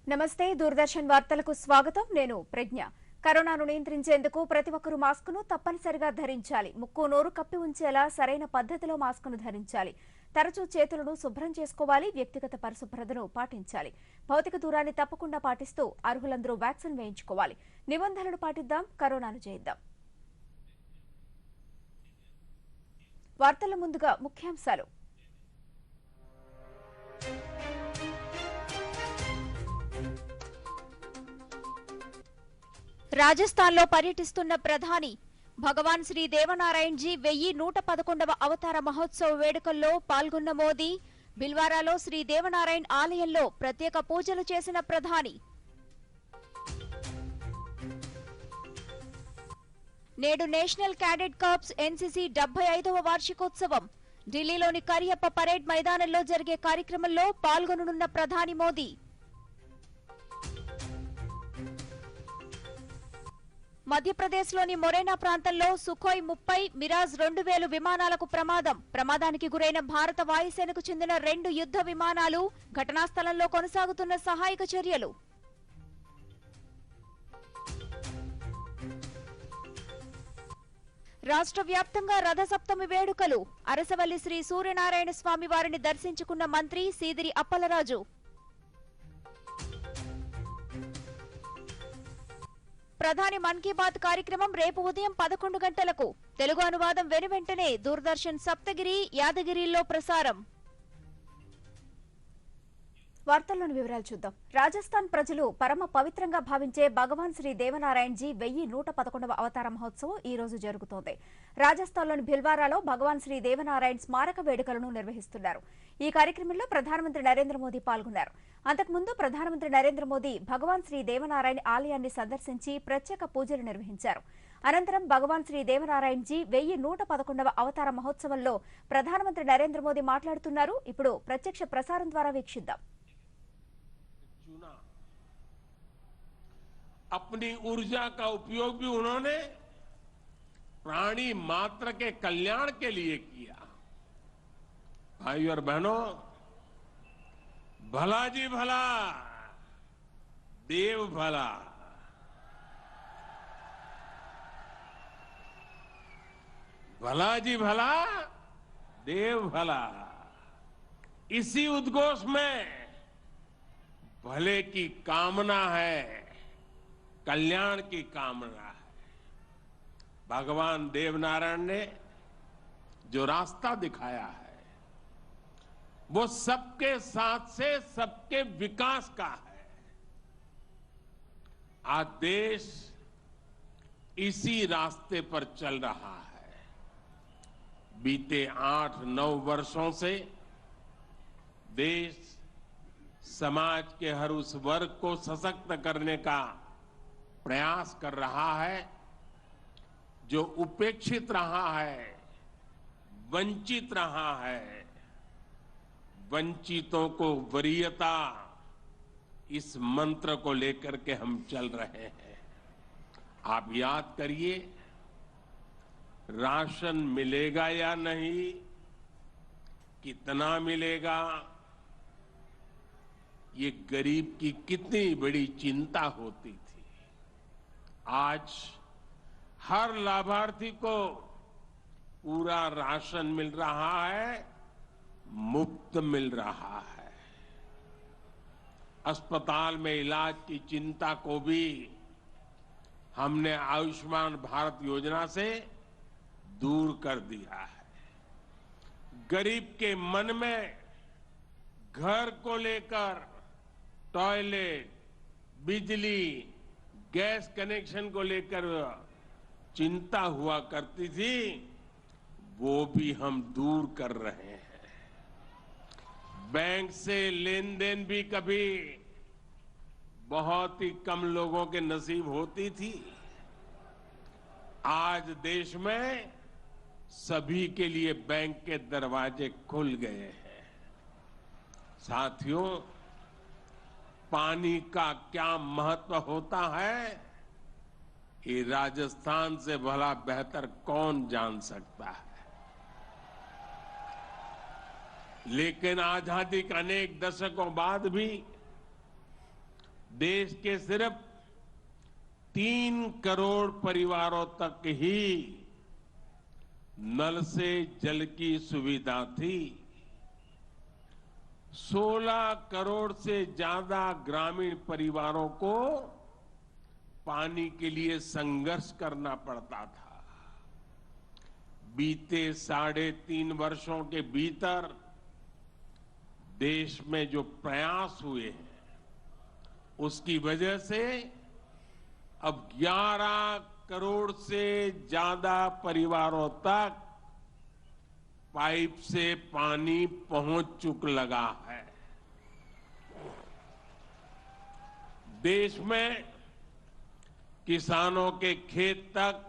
నమస్తే దూరదర్శన్ వార్తలకు స్వాగతం నేను ప్రజ్ఞ కరోనాను నియంత్రించేందుకు ప్రతి ఒక్కరూ మాస్కును తప్పనిసరిగా ధరించాలి ముక్కు నోరు కప్పి ఉంచేలా సరైన పద్ధతిలో మాస్కును ధరించాలి తరచూ చేతులను శుభ్రం చేసుకోవాలి వ్యక్తిగత పరిశుభ్రతను పాటించాలి భౌతిక దూరాన్ని తప్పకుండా పాటిస్తూ అర్హులందరూ వ్యాక్సిన్ వేయించుకోవాలి నిబంధనలు పాటిద్దాం కరోనాను జయిద్దాం వార్తల ముందుగా ముఖ్యాంశాలు రాజస్థాన్ లో పర్యటిస్తున్న ప్రధాని భగవాన్ శ్రీ దేవనారాయణ్ జీ 1111వ అవతార మహోత్సవ వేడుకల్లో పాల్గొన్న మోదీ బిల్వారాలో శ్రీ దేవనారాయణ్ ఆలయంలో ప్రత్యేక పూజలు చేసిన ప్రధాని నేడు నేషనల్ క్యాడెట్ కార్ప్స్ ఎన్సీసీ 75వ వార్షికోత్సవం ఢిల్లీలోని కరియప్ప పరేడ్ మైదానంలో జరిగే కార్యక్రమంలో పాల్గొననున్న ప్రధాని మోదీ మధ్యప్రదేశ్లోని మొరేనా ప్రాంతంలో సుఖోయ్ 30 మిరాజ్ 2000 విమానాలకు ప్రమాదానికి గురైన భారత వాయుసేనకు చెందిన 2 యుద్ధ విమానాలు ఘటనా స్థలంలో కొనసాగుతున్న సహాయక చర్యలు రాష్ట్ర వ్యాప్తంగా రథసప్తమి వేడుకలు అరసవల్లి శ్రీ సూర్యనారాయణ స్వామి వారిని దర్శించుకున్న మంత్రి సీదిరి అప్పలరాజు ప్రధాని మన్ కీ బాత్ కార్యక్రమం రేపు ఉదయం 11 గంటలకు తెలుగు అనువాదం వెనువెంటనే దూరదర్శన్ సప్తగిరి యాదగిరిలో ప్రసారం వార్తల్లోని వివరాలు చూద్దాం రాజస్థాన్ ప్రజలు పరమ పవిత్రంగా భావించే భగవాన్ శ్రీ దేవనారాయణ్ జీ 1111వ అవతార మహోత్సవం ఈ రోజు జరుగుతోంది రాజస్థాన్లోని భిల్వారాలో భగవాన్ శ్రీ దేవనారాయణ్ స్మారక వేడుకలను నిర్వహిస్తున్నారు ఈ కార్యక్రమంలో ప్రధానమంత్రి నరేంద్ర మోదీ పాల్గొన్నారు అంతకుముందు ప్రధానమంత్రి నరేంద్ర మోదీ భగవాన్ శ్రీ దేవనారాయణ్ ఆలయాన్ని సందర్శించి ప్రత్యేక పూజలు నిర్వహించారు అనంతరం భగవాన్ శ్రీ దేవనారాయణ్ జీ 1111వ అవతార మహోత్సవంలో ప్రధానమంత్రి నరేంద్ర మోదీ మాట్లాడుతున్నారు ఇప్పుడు ప్రత్యక్ష ప్రసారం ద్వారా వీక్షిద్దాం अपनी ऊर्जा का उपयोग भी उन्होंने प्राणी मात्र के कल्याण के लिए किया भाइयों और बहनों भला जी भला देव भला भला जी भला देव भला इसी उद्घोष में भले की कामना है कल्याण की कामना है भगवान देवनारायण ने जो रास्ता दिखाया है वो सबके साथ से सबके विकास का है आज देश इसी रास्ते पर चल रहा है बीते 8-9 वर्षों से देश समाज के हर उस वर्ग को सशक्त करने का प्रयास कर रहा है जो उपेक्षित रहा है वंचित रहा है वंचितों को वरीयता इस मंत्र को लेकर के हम चल रहे हैं आप याद करिए राशन मिलेगा या नहीं कितना मिलेगा ये गरीब की कितनी बड़ी चिंता होती थी आज हर लाभार्थी को पूरा राशन मिल रहा है मुफ्त मिल रहा है अस्पताल में इलाज की चिंता को भी हमने आयुष्मान भारत योजना से दूर कर दिया है गरीब के मन में घर को लेकर टॉयलेट बिजली गैस कनेक्शन को लेकर चिंता हुआ करती थी वो भी हम दूर कर रहे हैं बैंक से लेन देन भी कभी बहुत ही कम लोगों के नसीब होती थी आज देश में सभी के लिए बैंक के दरवाजे खुल गए हैं साथियों पानी का क्या महत्व होता है ये राजस्थान से भला बेहतर कौन जान सकता है लेकिन आजादी के अनेक दशकों बाद भी देश के सिर्फ 3 करोड़ परिवारों तक ही नल से जल की सुविधा थी। 16 करोड़ से ज्यादा ग्रामीण परिवारों को पानी के लिए संघर्ष करना पड़ता था। बीते 3.5 वर्षों के भीतर देश में जो प्रयास हुए हैं, उसकी वजह से अब 11 करोड़ से ज्यादा परिवारों तक पाइप से पानी पहुंच चुक लगा है। देश में किसानों के खेत तक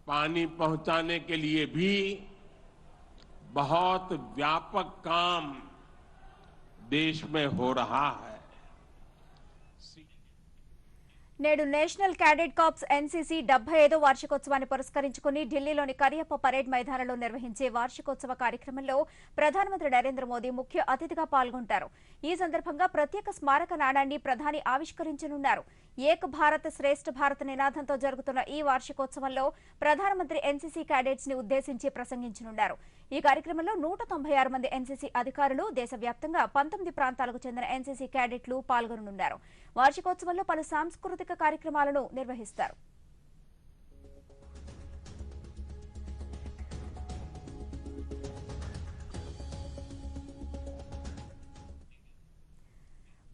पानी पहुंचाने के लिए भी बहुत व्यापक काम देश में हो रहा है। నేడు నేషనల్ క్యాడెట్ కార్ప్స్ ఎన్సీసీ 75వ వార్షికోత్సవాన్ని పురస్కరించుకుని ఢిల్లీలోని కరియప్ప పరేడ్ మైదానంలో నిర్వహించే వార్షికోత్సవ కార్యక్రమంలో ప్రధానమంత్రి నరేంద్ర మోదీ ముఖ్య అతిథిగా పాల్గొంటారు। ఈ సందర్భంగా ప్రత్యేక స్మారక నాణాన్ని ప్రధాని ఆవిష్కరించనున్నారు। ఏక్ భారత్ శ్రేష్ఠ భారత్ నినాదంతో జరుగుతున్న ఈ వార్షికోత్సవంలో ప్రధానమంత్రి ఎన్సీసీ క్యాడెట్స్ ని ఉద్దేశించి ప్రసంగించనున్నారు। ఈ కార్యక్రమంలో 196 మంది ఎన్సీసీ అధికారులు, దేశవ్యాప్తంగా 19 ప్రాంతాలకు చెందిన ఎన్సీసీ క్యాడెట్లు పాల్గొననున్నారు। వార్షికోత్సవంలో పలు సాంస్కృతిక కార్యక్రమాలను నిర్వహిస్తారు।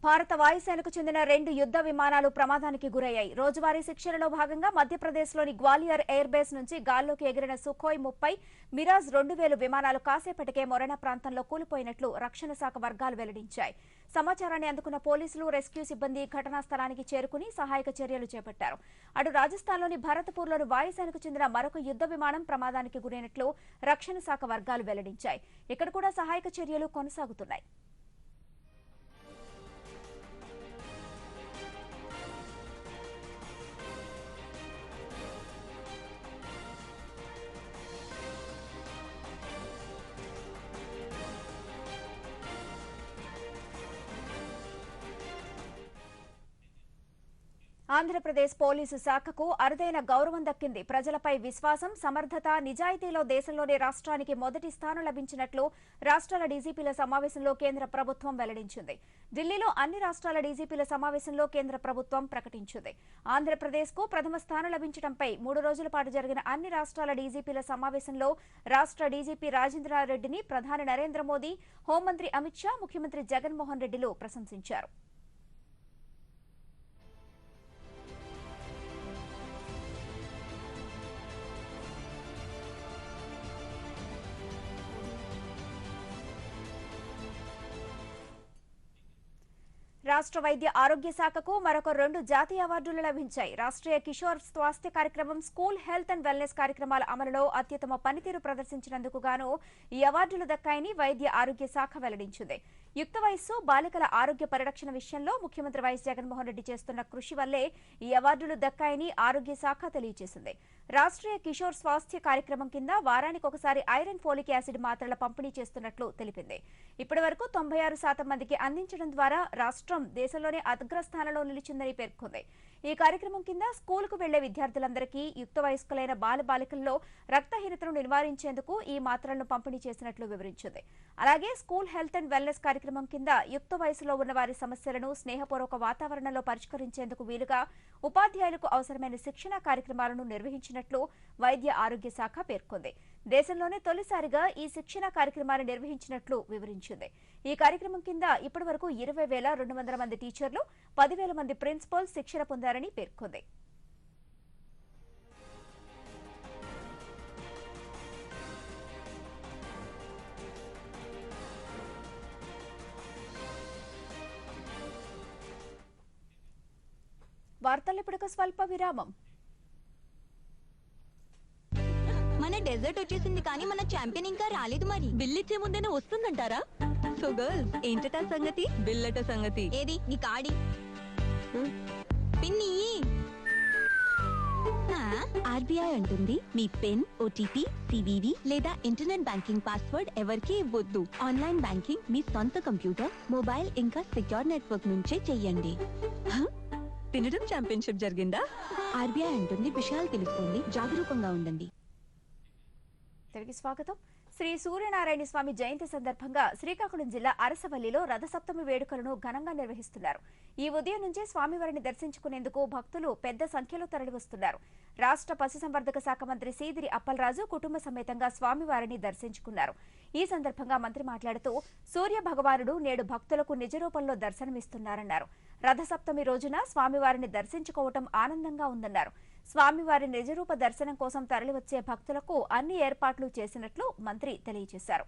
భారత వాయుసేనకు చెందిన 2 యుద్ధ విమానాలు ప్రమాదానికి గురయ్యాయి। రోజువారీ శిక్షణలో భాగంగా మధ్యప్రదేశ్లోని గ్వాలియర్ ఎయిర్ బేస్ నుంచి గాల్లోకి ఎగిరిన సుఖోయ్ 30 మిరాజ్ 2000 విమానాలు కాసేపటికే మొరెనా ప్రాంతంలో కూలిపోయినట్లు రక్షణ శాఖ వర్గాలు వెల్లడించాయి। సమాచారాన్ని అందుకున్న పోలీసులు, రెస్క్యూ సిబ్బంది ఘటనా స్థలానికి చేరుకుని సహాయక చర్యలు చేపట్టారు। అటు రాజస్థాన్లోని భరత్పూర్లోని వాయుసేనకు చెందిన మరొక యుద్ధ విమానం ప్రమాదానికి గురైనట్లు రక్షణ శాఖ వర్గాలు వెల్లడించాయి। ఇక్కడ కూడా సహాయక చర్యలు కొనసాగుతున్నాయి। ఆంధ్రప్రదేశ్ పోలీసు శాఖకు అరుదైన గౌరవం దక్కింది। ప్రజలపై విశ్వాసం, సమర్థత, నిజాయితీలో దేశంలోనే రాష్ట్రానికి మొదటి స్థానం లభించినట్లు రాష్ట్రాల డీజీపీల సమావేశంలో కేంద్ర ప్రభుత్వం వెల్లడించింది। ఢిల్లీలో అన్ని రాష్ట్రాల డీజీపీల సమావేశంలో కేంద్ర ప్రభుత్వం ప్రకటించింది। ఆంధ్రప్రదేశ్కు ప్రథమ స్థానం లభించడంపై 3 రోజుల పాటు జరిగిన అన్ని రాష్ట్రాల డీజీపీల సమావేశంలో రాష్ట్ర డీజీపీ రాజేంద్రారెడ్డిని ప్రధాని నరేంద్ర మోదీ, హోంమంత్రి అమిత్ షా, ముఖ్యమంత్రి జగన్మోహన్ రెడ్డిలు ప్రశంసించారు। రాష్ట్ర వైద్య ఆరోగ్య శాఖకు మరొక 2 జాతీయ అవార్డులు లభించాయి। రాష్ట్రీయ కిషోర్ స్వాస్థ్య కార్యక్రమం, స్కూల్ హెల్త్ అండ్ వెల్నెస్ కార్యక్రమాల అమలులో అత్యుత్తమ పనితీరు ప్రదర్శించినందుకు గాను ఈ అవార్డులు దక్కాయని వైద్య ఆరోగ్య శాఖ వెల్లడించింది। యుక్త వయస్సు, బాలికల ఆరోగ్య పరిరక్షణ విషయంలో ముఖ్యమంత్రి వైఎస్ జగన్మోహన్ రెడ్డి చేస్తున్న కృషి వల్లే ఈ అవార్డులు దక్కాయని ఆరోగ్య శాఖ తెలియజేసింది। రాష్ట్రీయ కిషోర్ స్వాస్థ్య కార్యక్రమం కింద వారానికి ఒకసారి ఐరన్, ఫోలిక్ యాసిడ్ మాత్రల పంపిణీ చేస్తున్నట్లు తెలిపింది। ఇప్పటి వరకు 96% మందికి అందించడం ద్వారా రాష్ట్రం దేశంలోనే అగ్రస్థానంలో నిలిచిందని పేర్కొంది। ఈ కార్యక్రమం కింద స్కూలుకు వెళ్లే విద్యార్థులందరికీ యుక్త వయస్కులైన బాలికల్లో రక్తహీనతను నివారించేందుకు ఈ మాత్రలను పంపిణీ చేసినట్లు వివరించింది। అలాగే స్కూల్ హెల్త్ అండ్ వెల్నెస్ కార్యక్రమం కింద యుక్త వయసులో ఉన్న వారి సమస్యలను స్నేహపూర్వక వాతావరణంలో పరిష్కరించేందుకు వీలుగా ఉపాధ్యాయులకు అవసరమైన శిక్షణ కార్యక్రమాలను నిర్వహించినట్లు వైద్య ఆరోగ్య శాఖ పేర్కొంది। దేశంలోనే తొలిసారిగా ఈ శిక్షణ కార్యక్రమాన్ని నిర్వహించినట్లు వివరించింది। ఈ కార్యక్రమం కింద ఇప్పటివరకు 20,200 మంది టీచర్లు, 10,000 మంది ప్రిన్సిపల్స్ శిక్షణ పొందారని పేర్కొంది। వార్తలు ఇప్పుడు స్వల్ప విరామం। మన డెజర్ట్ వచ్చేసింది కానీ మన ఛాంపియన్ ఇంకా రాలేదు మరి బిల్ ఇచ్చే ముందేనే వస్తుందంటారా? సో గర్ల్స్ ఏంటట సంగతి? బిల్లట సంగతి ఏది నీ కాడి పిన్ని ఆర్బీఐ అంటుంది మీ పిన్, ఓటీపీ, సివివి లేదా ఇంటర్నెట్ బ్యాంకింగ్ పాస్వర్డ్ ఎవరికీ ఇవ్వొద్దు. ఆన్లైన్ బ్యాంకింగ్ మీ సొంత కంప్యూటర్, మొబైల్ ఇంకా సెక్యూర్ నెట్వర్క్ నుంచే చెయ్యండి. తినడం ఛాంపియన్షిప్ జరిగిందా? ఆర్బీఐ అంటుంది విషయాలు తెలుసుకోండి, జాగరూకంగా ఉండండి. తిరిగి స్వాగతం. శ్రీ సూర్యనారాయణ స్వామి జయంతి సందర్భంగా శ్రీకాకుళం జిల్లా అరసవల్లిలో రథసప్తమి వేడుకలను ఘనంగా నిర్వహిస్తున్నారు. ఈ ఉదయం నుంచే స్వామివారిని దర్శించుకునేందుకు భక్తులు పెద్ద సంఖ్యలో తరలివస్తున్నారు. రాష్ట్ర పశుసంవర్ధక శాఖ మంత్రి సీదిరి అప్పలరాజు కుటుంబ సమేతంగా స్వామివారిని దర్శించుకున్నారు. ఈ సందర్భంగా మంత్రి మాట్లాడుతూ సూర్య భగవానుడు నేడు భక్తులకు నిజరూపంలో దర్శనమిస్తున్నారన్నారు. రథసప్తమి రోజున స్వామివారిని దర్శించుకోవటం ఆనందంగా ఉందన్నారు. స్వామివారి నిజరూప దర్శనం కోసం తరలివచ్చే భక్తులకు అన్ని ఏర్పాట్లు చేసినట్లు మంత్రి తెలియజేశారు.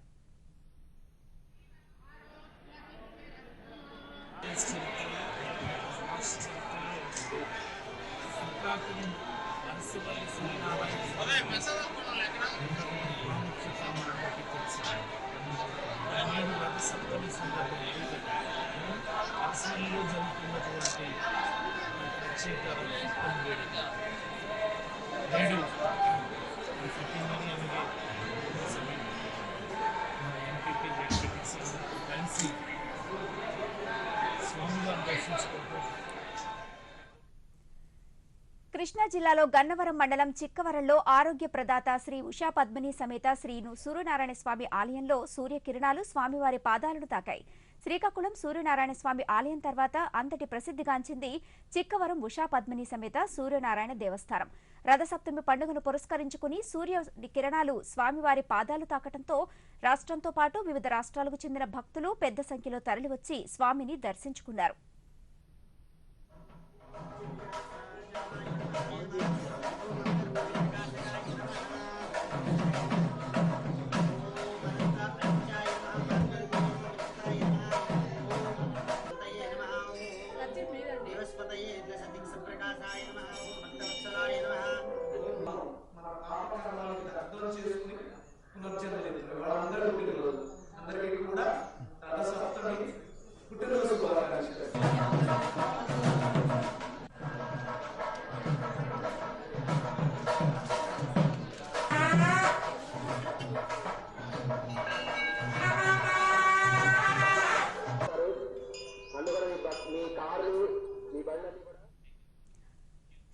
కృష్ణా జిల్లాలో గన్నవరం మండలం చిక్కవరంలో ఆరోగ్య ప్రదాత శ్రీ ఉషా పద్మిని సమేత శ్రీ సూర్యనారాయణ స్వామి ఆలయంలో సూర్యకిరణాలు స్వామివారి పాదాలను తాకాయి. శ్రీకాకుళం సూర్యనారాయణ స్వామి ఆలయం తర్వాత అంతటి ప్రసిద్ధిగాంచింది చిక్కవరం ఉషా పద్మిని సమేత సూర్యనారాయణ దేవస్థానం. రథసప్తమి పండుగను పురస్కరించుకుని సూర్య కిరణాలు స్వామివారి పాదాలు తాకటంతో రాష్ట్రంతో పాటు వివిధ రాష్ట్రాలకు చెందిన భక్తులు పెద్ద సంఖ్యలో తరలివచ్చి స్వామిని దర్శించుకున్నారు.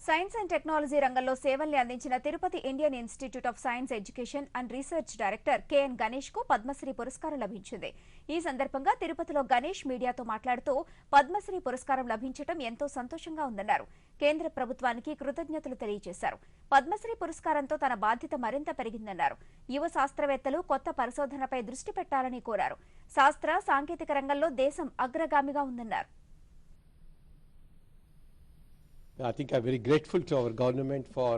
సైన్స్ అండ్ టెక్నాలజీ రంగంలో సేవల్ని అందించిన Tirupati Indian institute of science education and research director KN Ganesh కు పద్మశ్రీ పురస్కారం లభించింది. ఈ సందర్భంగా తిరుపతిలో గణేష్ మీడియాతో మాట్లాడుతూ పద్మశ్రీ పురస్కారం లభించడం ఎంతో సంతోషంగా ఉందన్నారు. కేంద్ర ప్రభుత్వానికి కృతజ్ఞతలు తెలియజేశారు. పద్మశ్రీ పురస్కారంతో తన బాధ్యత మరింత పెరిగిందన్నారు. యువ శాస్త్రవేత్తలు కొత్త పరిశోధనపై దృష్టి పెట్టాలని కోరారు. శాస్త్ర సాంకేతిక రంగంలో దేశం అగ్రగామిగా ఉందన్నారు. I think I'm very grateful to our government for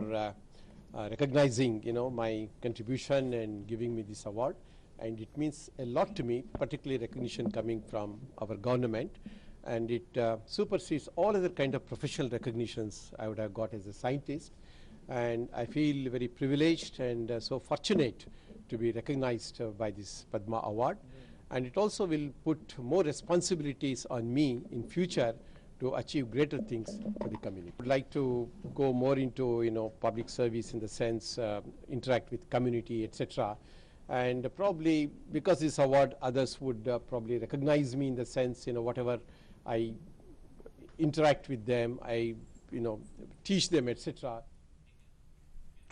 recognizing, my contribution and giving me this award, and it means a lot to me, particularly recognition coming from our government, and it supersedes all other kind of professional recognitions I would have got as a scientist, and I feel very privileged and so fortunate to be recognized by this Padma Award, and it also will put more responsibilities on me in future to achieve greater things for the community. I would like to go more into public service in the sense interact with community, etc. And probably because this award, others would probably recognize me in the sense whatever I interact with them, I teach them, etc.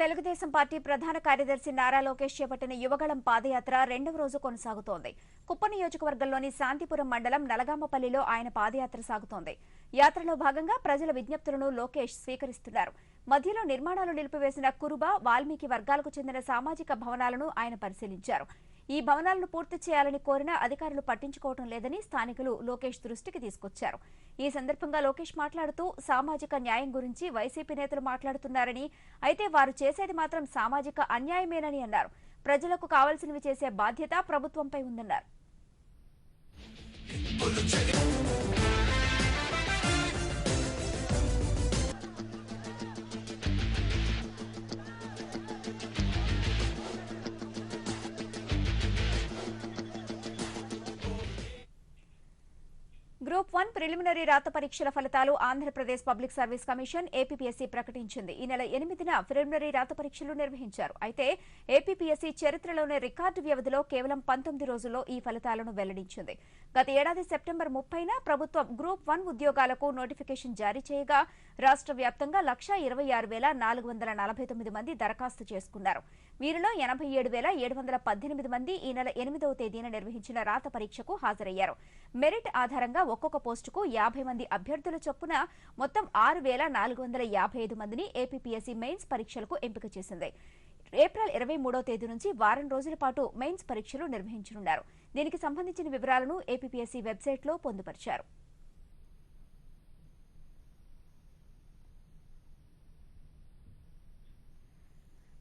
Telugu Desam party ప్రధాన కార్యదర్శి నారా లోకేష్ చేపట్టిన యువగళం పాదయాత్ర రెండవ రోజు కొనసాగుతోంది. కుప్ప నియోజకవర్గంలోని శాంతిపురం మండలం నలగామపల్లిలో ఆయన పాదయాత్ర సాగుతోంది. యాత్రలో భాగంగా ప్రజల విజ్ఞప్తులను లోకేష్ స్వీకరిస్తున్నారు. మధ్యలో నిర్మాణాలు నిలిపివేసిన కురుబ, వాల్మీకి వర్గాలకు చెందిన సామాజిక భవనాలను ఆయన పరిశీలించారు. ఈ భవనాలను పూర్తి చేయాలని కోరినా అధికారులు పట్టించుకోవడం లేదని స్థానికులు లోకేష్ దృష్టికి తీసుకొచ్చారు. ఈ సందర్భంగా లోకేష్ మాట్లాడుతూ సామాజిక న్యాయం గురించి వైసీపీ నేతలు మాట్లాడుతున్నారని, అయితే వారు చేసేది మాత్రం సామాజిక అన్యాయమేనని అన్నారు. ప్రజలకు కావాల్సినవి చేసే బాధ్యత ప్రభుత్వంపై ఉందన్నారు. గ్రూప్ 1 ప్రిలిమినరీ రాత పరీక్షల ఫలితాలు Andhra Pradesh public service commission APPSC ప్రకటించింది. ఈ నెల 8న ప్రిలిమినరీ రాత పరీక్షలు నిర్వహించారు. అయితే ఏపీపీఎస్సీ చరిత్రలోనే రికార్డు వ్యవధిలో కేవలం 19 రోజుల్లో ఈ ఫలితాలను వెల్లడించింది. గత ఏడాది సెప్టెంబర్ 30న ప్రభుత్వం గ్రూప్ 1 ఉద్యోగాలకు నోటిఫికేషన్ జారీ చేయగా రాష్ట్ర వ్యాప్తంగా 126,449 మంది దరఖాస్తు చేసుకున్నారు. వీరిలో 87,718 మంది ఈ నెల 8వ తేదీన నిర్వహించిన రాత పరీక్షకు హాజరయ్యారు. మెరిట్ ఆధారంగా ఒక్కొక్క పోస్టుకు 50 మంది అభ్యర్థుల చొప్పున మొత్తం 6,455 మందిని ఏపీపీఎస్సీ మెయిన్స్ పరీక్షలకు ఎంపిక చేసింది. ఏప్రిల్ 23వ తేదీ నుంచి వారం రోజుల పాటు మెయిన్స్ పరీక్షలు నిర్వహించనున్నారు. దీనికి సంబంధించిన వివరాలను ఏపీపీఎస్సీ వెబ్సైట్లో పొందుపరిచారు.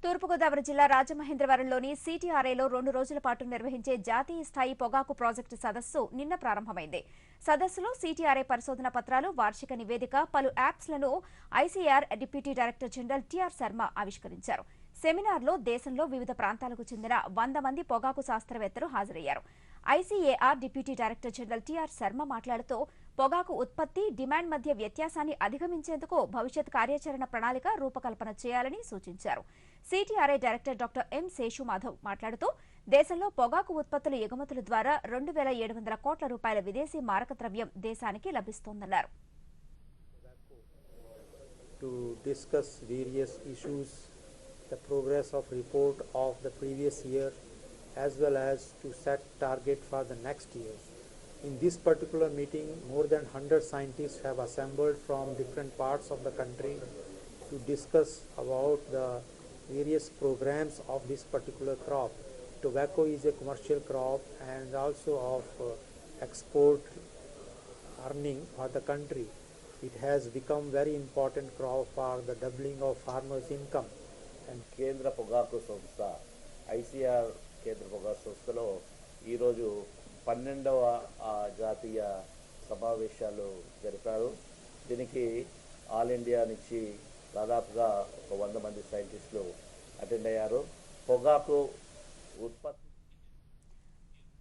తూర్పుగోదావరి జిల్లా రాజమహేంద్రవరంలోని సిటీఆర్ఐలో 2 రోజుల పాటు నిర్వహించే జాతీయ స్థాయి పొగాకు ప్రాజెక్టు సదస్సు నిన్న ప్రారంభమైంది. సదస్సులో సిటీఆర్ఐ పరిశోధన పత్రాలు, వార్షిక నివేదిక, పలు యాప్స్లను ICR deputy director general TR Sharma ఆవిష్కరించారు. సెమినార్లో దేశంలో వివిధ ప్రాంతాలకు చెందిన 100 మంది పొగాకు శాస్త్రవేత్తలు హాజరయ్యారు. ICAR deputy director general TR Sharma మాట్లాడుతూ పొగాకు ఉత్పత్తి, డిమాండ్ మధ్య వ్యత్యాసాన్ని అధిగమించేందుకు భవిష్యత్ కార్యాచరణ ప్రణాళిక రూపకల్పన చేయాలని సూచించారు. CTRI director doctor M Seshumadhav మాట్లాడుతూ దేశంలో పొగాకు ఉత్పత్తుల ఎగుమతుల ద్వారా 2,700 కోట్ల రూపాయల విదేశీ మారక ద్రవ్యం దేశానికి లభిస్తోందన్నారు. To discuss various issues, the progress of report of the previous year, as well as to set target for the next year. In this particular meeting, more than 100 scientists have assembled from different parts of the country to discuss about the various programs of this particular crop. Tobacco is a commercial crop and also of export earning for the country. It has become very important crop for the doubling of farmers' income. And కేంద్ర పొగాకు సంస్థ ICR కేంద్ర పొగాకు సంస్థలో ఈరోజు 12వ జాతీయ సమావేశాలు జరిపారు. దీనికి ఆల్ ఇండియా నుంచి దాదాపుగా ఒక 100 మంది సైంటిస్టులు అటెండ్ అయ్యారు. పొగాకు ఉత్పత్తి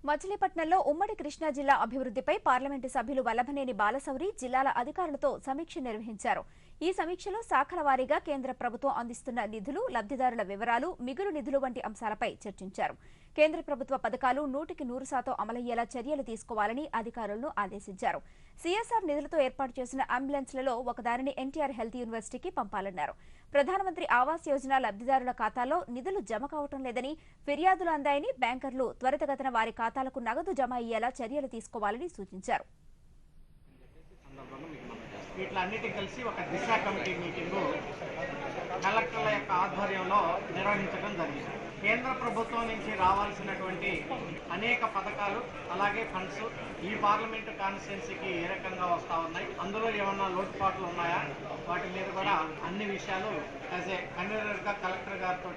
మచిలీపట్నంలో ఉమ్మడి కృష్ణా జిల్లా అభివృద్ధిపై పార్లమెంటు సభ్యులు వల్లభనేని బాలశౌరి జిల్లాల అధికారులతో సమీక్ష నిర్వహించారు. ఈ సమీక్షలో శాఖల వారీగా కేంద్ర ప్రభుత్వం అందిస్తున్న నిధులు, లబ్ధిదారుల వివరాలు, మిగులు నిధులు వంటి అంశాలపై చర్చించారు. కేంద్ర ప్రభుత్వ పథకాలు 100% అమలయ్యేలా చర్యలు తీసుకోవాలని అధికారులను ఆదేశించారు. సీఎస్ఆర్ నిధులతో ఏర్పాటు చేసిన అంబులెన్స్లలో ఒకదారిని ఎన్టీఆర్ హెల్త్ యూనివర్సిటీకి పంపాలన్నారు. ప్రధానమంత్రి ఆవాస్ యోజన లబ్ధిదారుల ఖాతాలో నిధులు జమ కావటం లేదని ఫిర్యాదులు అందాయని, బ్యాంకర్లు త్వరితగతిన వారి ఖాతాలకు నగదు జమ అయ్యేలా చర్యలు తీసుకోవాలని సూచించారు. వీటిలన్నిటి కలిసి ఒక దిశ కమిటీ మీటింగు కలెక్టర్ల యొక్క ఆధ్వర్యంలో నిర్వహించడం జరిగింది. కేంద్ర ప్రభుత్వం నుంచి రావాల్సినటువంటి అనేక పథకాలు అలాగే ఫండ్స్ ఈ పార్లమెంటు కాన్స్టిట్యున్సీకి ఏ రకంగా వస్తూ ఉన్నాయి, అందులో ఏమన్నా లోటుపాట్లు ఉన్నాయా, వాటి మీద కూడా అన్ని విషయాలు యాజ్ ఏ కన్వీనర్గా కలెక్టర్ గారితో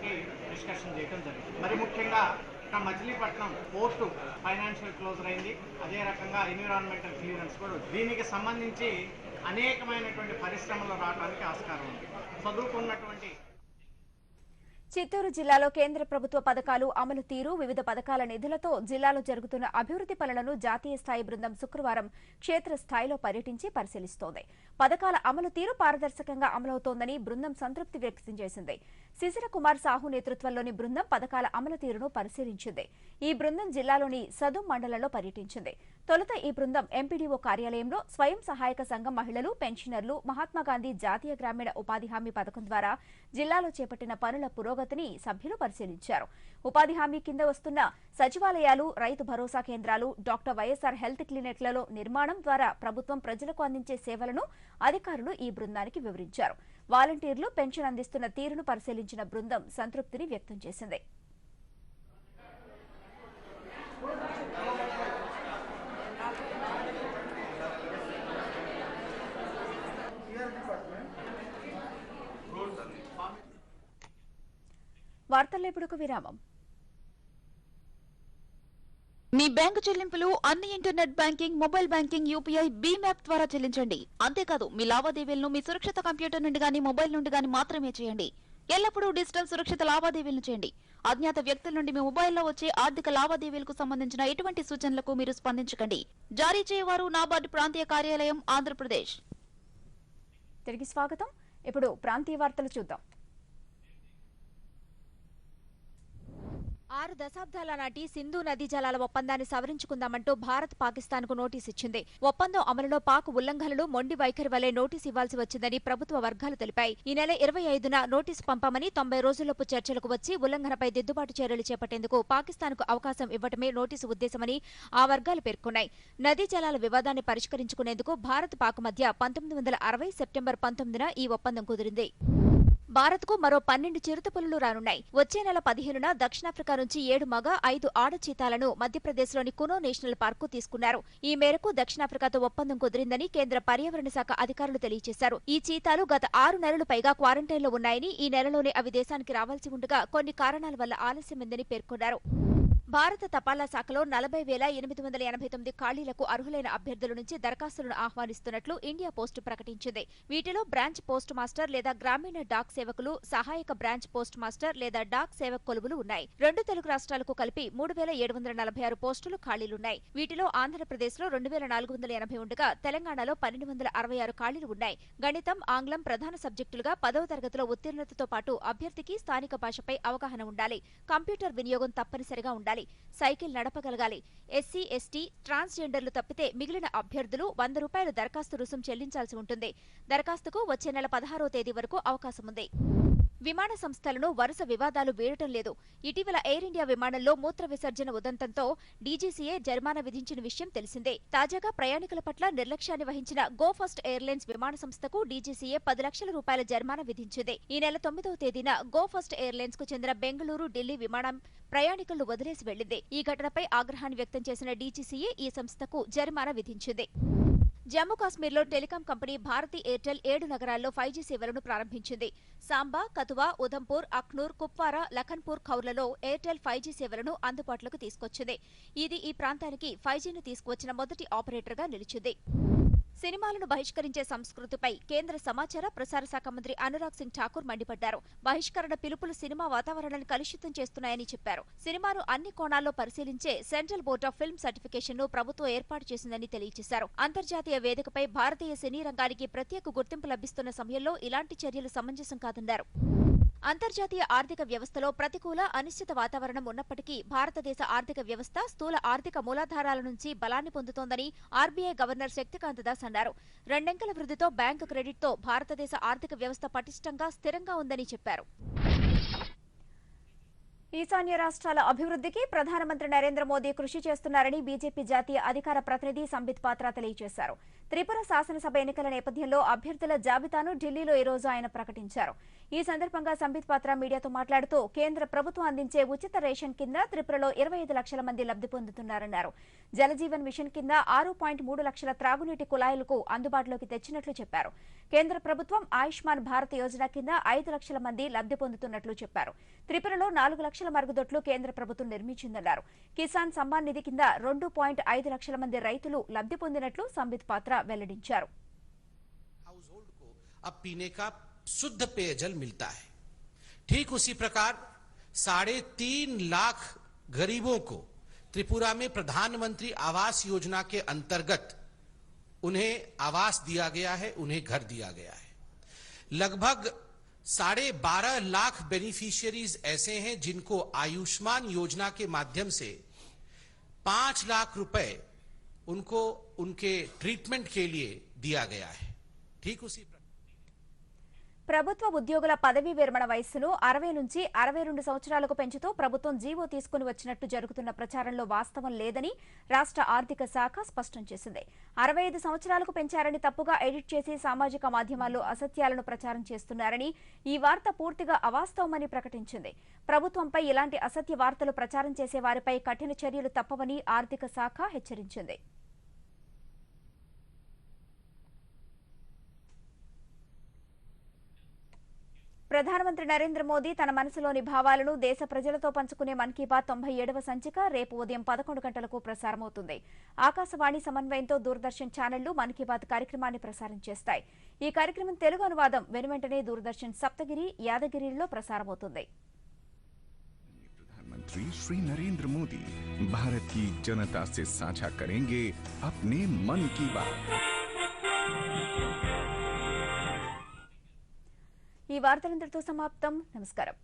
డిస్కషన్ చేయడం జరిగింది. మరి ముఖ్యంగా మచిలీపట్నం పోర్టు ఫైనాన్షియల్ క్లోజర్ అయింది. అదే రకంగా ఎన్విరాన్మెంటల్ క్లియరెన్స్ కూడా. దీనికి సంబంధించి అనేకమైనటువంటి పరిశ్రమలు రావడానికి ఆస్కారం ఉంది. చదువుకున్నటువంటి చిత్తూరు జిల్లాలో కేంద్ర ప్రభుత్వ పథకాలు అమలు తీరు, వివిధ పథకాల నిధులతో జిల్లాలో జరుగుతున్న అభివృద్ధి పనులను జాతీయ స్థాయి బృందం శుక్రవారం క్షేత్రస్థాయిలో పర్యటించి పరిశీలిస్తోంది. పథకాల అమలు తీరు పారదర్శకంగా అమలవుతోందని బృందం సంతృప్తి వ్యక్తం చేసింది. శిశిర కుమార్ సాహు నేతృత్వంలోని బృందం పథకాల అమలు తీరును పరిశీలించింది. ఈ బృందం జిల్లాలోని సదుం మండలంలో పర్యటించింది. తొలుత ఈ బృందం ఎంపీడీఓ కార్యాలయంలో స్వయం సహాయక సంఘం మహిళలు, పెన్షనర్లు, మహాత్మాగాంధీ జాతీయ గ్రామీణ ఉపాధి హామీ పథకం ద్వారా జిల్లాలో చేపట్టిన పనుల పురోగతిని సభ్యులు పరిశీలించారు. ఉపాధి హామీ కింద వస్తున్న సచివాలయాలు, రైతు భరోసా కేంద్రాలు, డాక్టర్ వైఎస్ఆర్ హెల్త్ క్లినిక్లలో నిర్మాణం ద్వారా ప్రభుత్వం ప్రజలకు అందించే సేవలను అధికారులు ఈ బృందానికి వివరించారు. వాలంటీర్లు పెన్షన్ అందిస్తున్న తీరును పరిశీలించిన బృందం సంతృప్తిని వ్యక్తం చేసింది. వార్తల్లో ఇప్పుడు విరామం. మీ బ్యాంకు చెల్లింపులు అన్ని internet banking, mobile banking, UPI, భీమ్ యాప్ ద్వారా చెల్లించండి. అంతేకాదు మీ లావాదేవీలను మీ సురక్షిత కంప్యూటర్ నుండి గానీ, మొబైల్ నుండి గానీ మాత్రమే చేయండి. ఎల్లప్పుడూ డిజిటల్ సురక్షిత లావాదేవీలను చేయండి. అజ్ఞాత వ్యక్తుల నుండి మీ మొబైల్లో వచ్చే ఆర్థిక లావాదేవీలకు సంబంధించిన ఎటువంటి సూచనలకు మీరు స్పందించకండి. జారీ చేయవారు నాబార్డు ప్రాంతీయ కార్యాలయం, ఆంధ్రప్రదేశ్. తిరిగి స్వాగతం. ఇప్పుడు ప్రాంతీయ వార్తలు చూద్దాం. 6 దశాబ్దాల నాటి సింధు నదీ జలాల ఒప్పందాన్ని సవరించుకుందామంటూ భారత్ పాకిస్తాన్కు నోటీసు ఇచ్చింది. ఒప్పందం అమలులో పాక్ ఉల్లంఘనలు మొండి వైఖరి వల్లే నోటీసు ఇవ్వాల్సి వచ్చిందని ప్రభుత్వ వర్గాలు తెలిపాయి. ఈ నెల 25న నోటీసు పంపామని 90 రోజుల్లోపు చర్చలకు వచ్చి ఉల్లంఘనపై దిద్దుబాటు చర్యలు చేపట్టేందుకు పాకిస్తాన్కు అవకాశం ఇవ్వటమే నోటీసు ఉద్దేశమని ఆ వర్గాలు పేర్కొన్నాయి. నదీ జలాల వివాదాన్ని పరిష్కరించుకునేందుకు భారత్ పాక్ మధ్య 1960 సెప్టెంబర్ 19న ఈ ఒప్పందం కుదిరింది. భారత్కు మరో 12 చిరుతపులులు రానున్నాయి. వచ్చే నెల 15న దక్షిణాఫ్రికా నుంచి 7 మగ 5 ఆడ చీతాలను మధ్యప్రదేశ్లోని కునో నేషనల్ పార్కు తీసుకున్నారు. ఈ మేరకు దక్షిణాఫ్రికాతో ఒప్పందం కుదిరిందని కేంద్ర పర్యావరణ శాఖ అధికారులు తెలియజేశారు. ఈ చీతాలు గత 6 నెలలు పైగా క్వారంటైన్లో ఉన్నాయని, ఈ నెలలోనే అవి దేశానికి రావాల్సి ఉండగా కొన్ని కారణాల వల్ల ఆలస్యమైందని పేర్కొన్నారు. భారత తపాలా శాఖలో 40,889 ఖాళీలకు అర్హులైన అభ్యర్థుల నుంచి దరఖాస్తులను ఆహ్వానిస్తున్నట్లు ఇండియా పోస్ట్ ప్రకటించింది. వీటిలో బ్రాంచ్ పోస్ట్ మాస్టర్ లేదా గ్రామీణ డాక్ సేవకులు, సహాయక బ్రాంచ్ పోస్ట్ మాస్టర్ లేదా డాక్ సేవక్ కొలువులు ఉన్నాయి. 2 తెలుగు రాష్ట్రాలకు కలిపి 3,746 పోస్టులు ఖాళీలున్నాయి. వీటిలో ఆంధ్రప్రదేశ్లో 2,480 ఉండగా తెలంగాణలో 1,266 ఖాళీలు ఉన్నాయి. గణితం, ఆంగ్లం ప్రధాన సబ్జెక్టులుగా 10వ తరగతిలో ఉత్తీర్ణతతో పాటు అభ్యర్థికి స్థానిక భాషపై అవగాహన ఉండాలి. కంప్యూటర్ వినియోగం తప్పనిసరిగా ఉండాలి. సైకిల్ నడపగలగాలి. ఎస్సీ, ఎస్టీ, ట్రాన్స్జెండర్లు తప్పితే మిగిలిన అభ్యర్థులు ₹100 దరఖాస్తు రుసుం చెల్లించాల్సి ఉంటుంది. దరఖాస్తుకు వచ్చే నెల 16వ తేదీ వరకు అవకాశం ఉంది. విమాన సంస్థలను వరుస వివాదాలు వీడటం లేదు. ఇటీవల ఎయిర్ ఇండియా విమానంలో మూత్ర విసర్జన ఉదంతంతో డీజీసీఏ జరిమానా విధించిన విషయం తెలిసిందే. తాజాగా ప్రయాణికుల పట్ల నిర్లక్ష్యాన్ని వహించిన గో ఫస్ట్ ఎయిర్లైన్స్ విమాన సంస్థకు డీజీసీఏ ₹10 లక్షల జరిమానా విధించింది. ఈ నెల 9వ తేదీన గో ఫస్ట్ ఎయిర్లైన్స్ కు చెందిన బెంగళూరు, ఢిల్లీ విమానం ప్రయాణికులను వదిలేసి వెళ్లింది. ఈ ఘటనపై ఆగ్రహాన్ని వ్యక్తం చేసిన డీజీసీఏ ఈ సంస్థకు జరిమానా విధించింది. జమ్మూ కాశ్మీర్లో టెలికాం కంపెనీ భారతీ ఎయిర్టెల్ 7 నగరాల్లో 5G సేవలను ప్రారంభించింది. సాంబా, కతువా, ఉధంపూర్, అఖ్నూర్, కుప్వారా, లఖన్పూర్, ఖౌర్లలో ఎయిర్టెల్ 5G సేవలను అందుబాటులోకి తీసుకొచ్చింది. ఇది ఈ ప్రాంతానికి 5Gను తీసుకువచ్చిన మొదటి ఆపరేటర్గా నిలిచింది. సినిమాలను బహిష్కరించే సంస్కృతిపై కేంద్ర సమాచార ప్రసార శాఖ మంత్రి అనురాగ్ సింగ్ ఠాకూర్ మండిపడ్డారు. బహిష్కరణ పిలుపులు సినిమా వాతావరణాన్ని కలుషితం చేస్తున్నాయని చెప్పారు. సినిమాను అన్ని కోణాల్లో పరిశీలించే central board of film certification ను ప్రభుత్వం ఏర్పాటు చేసిందని తెలియజేశారు. అంతర్జాతీయ వేదికపై భారతీయ సినీ రంగానికి ప్రత్యేక గుర్తింపు లభిస్తున్న సమయంలో ఇలాంటి చర్యలు సమంజసం కాదన్నారు. అంతర్జాతీయ ఆర్థిక వ్యవస్థలో ప్రతికూల, అనిశ్చిత వాతావరణం ఉన్నప్పటికీ భారతదేశ ఆర్థిక వ్యవస్థ స్థూల ఆర్థిక మూలాధారాల నుంచి బలాన్ని పొందుతోందని ఆర్బీఐ గవర్నర్ శక్తికాంత దాస్ అన్నారు. 2 అంకెల వృద్ధితో బ్యాంకు క్రెడిట్తో భారతదేశ ఆర్థిక వ్యవస్థ పటిష్టంగా, స్థిరంగా ఉందని చెప్పారు. ఈశాన్య రాష్ట్రాల అభివృద్ధికి ప్రధానమంత్రి నరేంద్ర మోదీ కృషి చేస్తున్నారని బీజేపీ జాతీయ అధికార ప్రతినిధి సంబిత్ పాత్ర తెలియజేశారు. త్రిపుర శాసనసభ ఎన్నికల నేపథ్యంలో అభ్యర్థుల జాబితాను ఢిల్లీలో ఈ రోజు ఆయన ప్రకటించారు. ఈ సందర్భంగా సంబిత్ పాత్ర మీడియాతో మాట్లాడుతూ కేంద్ర ప్రభుత్వం అందించే ఉచిత రేషన్ కింద త్రిపురలో 25 లక్షల మంది లబ్ధి పొందుతున్నారన్నారు. జలజీవన్ మిషన్ కింద 6.3 లక్షల త్రాగునీటి కుళాయిలకు అందుబాటులోకి తెచ్చినట్లు చెప్పారు. కేంద్ర ప్రభుత్వం ఆయుష్మాన్ భారత్ యోజన కింద 5 లక్షల మంది లబ్ధి పొందుతున్నట్లు చెప్పారు. త్రిపురలో 4 లక్షల మరుగుదొడ్లు కేంద్ర ప్రభుత్వం నిర్మించిందన్నారు. కిసాన్ సమ్మాన్ నిధి కింద 2.5 లక్షల మంది రైతులు లబ్ధి పొందినట్లు సంబిత్ పాత్ర వెల్లడించారు. अब पीने का शुद्ध पेयजल मिलता है। ठीक उसी प्रकार 3.5 लाख गरीबों को त्रिपुरा में प्रधानमंत्री आवास योजना के अंतर्गत उन्हें आवास दिया गया है, उन्हें घर दिया गया है। लगभग 12.5 लाख बेनिफिशियरीज ऐसे हैं जिनको आयुष्मान योजना के माध्यम से 5 लाख रुपए उनको उनके ट्रीटमेंट के लिए दिया गया है। ठीक उसी ప్రభుత్వ ఉద్యోగుల పదవీ విరమణ వయస్సును 60 నుంచి 62 సంవత్సరాలకు పెంచుతూ ప్రభుత్వం జీవో తీసుకుని వచ్చినట్టు జరుగుతున్న ప్రచారంలో వాస్తవం లేదని రాష్ట్ర ఆర్థిక శాఖ స్పష్టం చేసింది. 65 సంవత్సరాలకు పెంచారని తప్పుగా ఎడిట్ చేసి సామాజిక మాధ్యమాల్లో అసత్యాలను ప్రచారం చేస్తున్నారని, ఈ వార్త పూర్తిగా అవాస్తవమని ప్రకటించింది. ప్రభుత్వంపై ఇలాంటి అసత్య వార్తలు ప్రచారం చేసే వారిపై కఠిన చర్యలు తప్పవని ఆర్థిక శాఖ హెచ్చరించింది. ప్రధానమంత్రి నరేంద్ర మోదీ తన మనసులోని భావాలను దేశ ప్రజలతో పంచుకునే మన్ కీ బాత్ 97వ సంచిక రేపు ఉదయం 11 గంటలకు ప్రసారమవుతుంది. ఆకాశవాణి సమన్వయంతో దూరదర్శన్ ఛానళ్లు మన్ కీ బాత్ కార్యక్రమాన్ని ప్రసారం చేస్తాయి. ఈ కార్యక్రమం తెలుగు అనువాదం వెనువెంటనే దూరదర్శన్ సప్తగిరి, యాదగిరిలో ప్రసారమవుతుంది. प्रधानमंत्री श्री नरेंद्र मोदी भारत की जनता से साझा करेंगे अपने मन की बात। ఈ వార్తలందరితో సమాప్తం. నమస్కారం.